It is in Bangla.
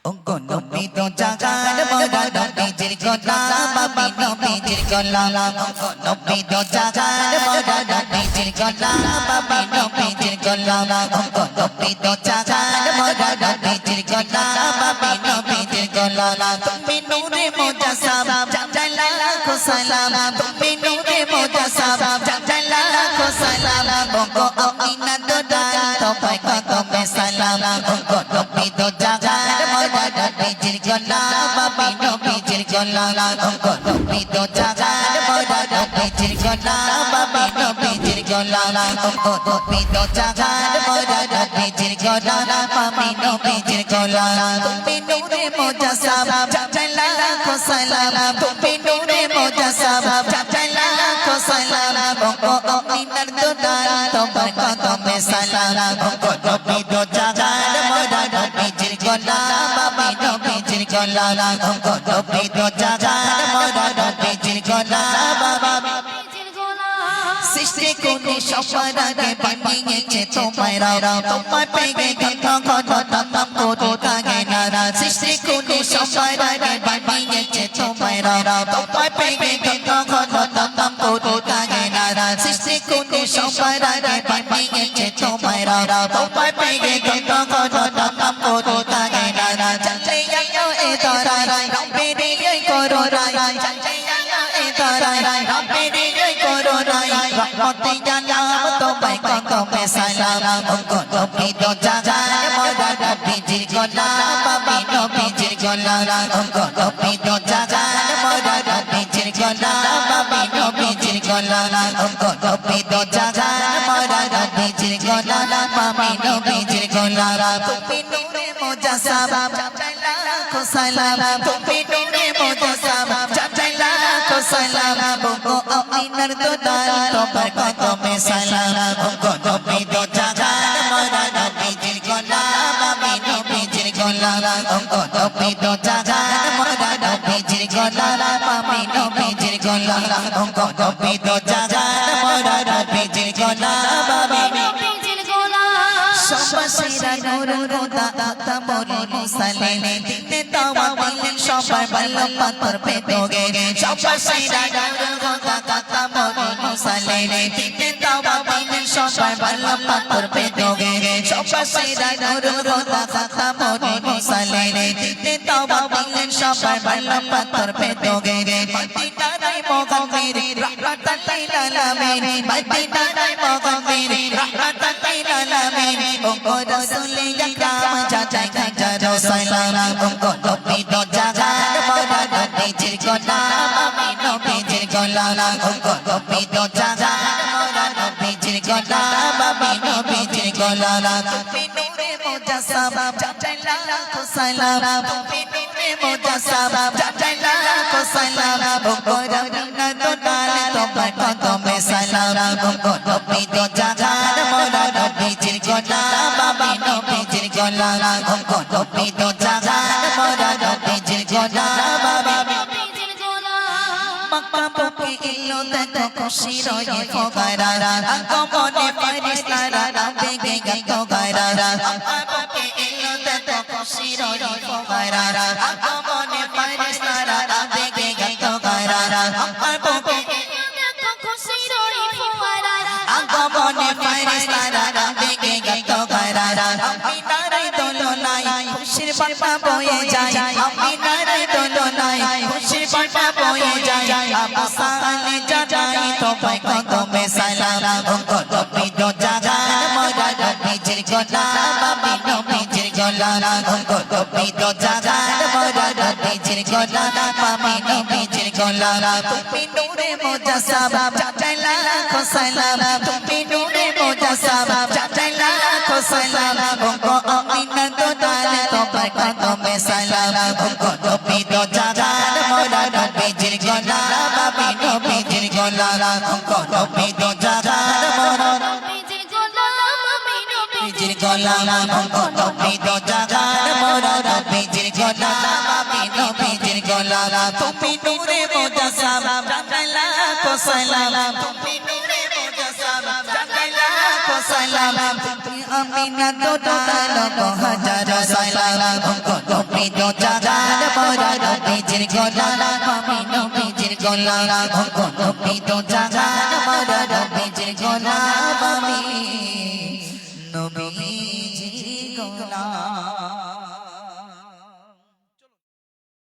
ওগো নবী তো জাগার মোরা নবীজির গোলাম আমি নবীজির গোলাম ওগো নবী তো জাগার মোরা নবীজির গোলাম আমি নবীজির গোলাম ওগো নবী তো জাগার মোরা নবীজির গোলাম আমি নবীজির গোলাম তুমি নূরে মুজাসসাম জালাল লাখো সালাম তুমি নূরে মুজাসসাম জালাল লাখো সালাম ওগো আমিনা দোদাল তোমায় কদমে সালাম ওগো নবী তো জাগার মোরা নবীজির গোলাম আমি নবীজির গোলাম ওগো নবী তো জাগার মোরা নবীজির গোলাম আমি নবীজির গোলাম ওগো নবী তো জাগার মোরা নবীজির গোলাম আমি নবীজির গোলাম তুমি নূরে মুজাসসাম জালাল লাখো সালাম তুমি নূরে মুজাসসাম জালাল লাখো সালাম ওগো আমিনার দোদাল তোমার কদমে সালাম ওগো নবী তো জাগার মোরা নবীজির গোলাম আমি নবীজির গোলাম ওগো নবী তো জাগার মোরা নবীজির গোলাম আমি সৃষ্টি কোনে সবার আগে বানিয়েছে তোমায় তোমার পেগে কথা কথা নাম কোটি কাগে নারা সৃষ্টি কোনে সবার আগে বানিয়েছে তোমায় তোমার পেগে কথা কথা নাম কোটি কাগে নারা সৃষ্টি কোনে সবার আগে বানিয়েছে তোমায় তোমার পেগে কথা কথা নাম কোটি কাগে নারা চলে যাও এ দরাই রব্বের এই করো রাই চলে যাও এ দরাই রব্বের এই করো রাই রহমতে জানাম তোমায় কদমে সালাম ওগো নবী তো জাগার মোরা নবীজির গোলাম আমি নবীজির গোলাম ওগো নবী তো জাগার মোরা নবীজির গোলাম আমি নবীজির গোলাম ওগো নবী তো জাগার মোরা নবীজির গোলাম আমি নবীজির গোলাম তুমি নূরে মুজাসসাম জালাল লাখো সালাম তুমি নূরে মুজাসসাম জালাল লাখো সালাম ওগো আমিনার দোদাল তোমার কদমে সালাম ওগো নবী তো জাগার মোরা নবীজির গোলাম আমি নবীজির গোলাম ওগো নবী তো জাগার মোরা নবীজির গোলাম আমি নবীজির গোলাম ওগো নবী তো জাগার মোরা নবীজির গোলাম আমি নবীজির গোলাম সবসেরা নূর খোদা আতামরি মুসালিন দিতে তাওয়া দিলেন সবার ভালো পাথর পে তোগে সবসেরা নূর খোদা আতামরি মুসালিন দিতে তাওয়া দিলেন সবার ভালো পাথর পে তোগে সবসেরা নূর খোদা আতামরি মুসালিন দিতে তাওয়া দিলেন সবার ভালো পাথর পে তোগে মদিনায় মুগম্মির রাহমাতাল লিল আলামিন মদিনায় মুগম্মির রাহমাতাল লিল আলামিন ওগো রাসূল আকরাম জাজাই হাজারো সালাম ওগো নবী তো জাগার মোরা নবীজির গোলাম আমি নবীজির গোলাম ওগো নবী তো জাগার মোরা নবীজির গোলাম আমি নবীজির গোলাম তুমি নূরে মুজাসসাম জালাল লাখো সালাম তুমি নূরে মুজাসসাম জালাল লাখো সালাম ওগো রাবিনা দোদাল তোমার কদমে সালাম ওগো নবী তো জাগার মোরা নবীজির গোলাম আমি নবীজির গোলাম ওগো নবী তো জাগার মোরা নবীজির গোলাম আমি নবীজির গোলাম মক্কা বুকে এলো দেখো খুশির এই ফোয়ারা আগমনে ফেরেশতারা বেগে গেল গায়রা মক্কা বুকে এলো দেখো খুশির এই ফোয়ারা আগমনে ফেরেশতারা বেগে গেল গায়রা মক্কা বুকে দেখো খুশির এই ফোয়ারা আগমনে ফেরেশতারা বেগে গেল গায়রা আমিনার দোলনায় খুশির বাতা বয়ে যায় আমিনার দোলনায় খুশির বাতা বয়ে যায় আবু সালে জানাই তোমায় কদমে সালাম ওগো নবী তো জাগার মোরা নবীজির গোলাম আমি নবীজির গোলাম ওগো নবী তো জাগার মোরা নবীজির গোলাম আমি নবীজির গোলাম তুমি নূরে মুজাসসাম জালাল লাখো সালাম তুমি নূরে মুজাসসাম জালাল লাখো সালাম ওগো আমিনার দোদাল তোমার কদমে সালাম ওগো নবী তো জাগার মোরা নবীজির গোলাম আমি নবীজির গোলাম ওগো নবী তো জাগার মোরা নবীজির গোলাম আমি নবীজির গোলাম ওগো নবী তো জাগার মোরা নবীজির গোলাম আমি নবীজির গোলাম তুমি নূরে মুজাসসাম জালাল লাখো সালাম তুমি নূরে মুজাসসাম জালাল লাখো সালাম আমিনা তো লাখো হাজার সালাম নবী তো জাগার মোরা নবীজির গোলাম আমি নবীজির গোলাম নবী তো জাগার মোরা নবীজির গোলাম আমি নবীজির গোলাম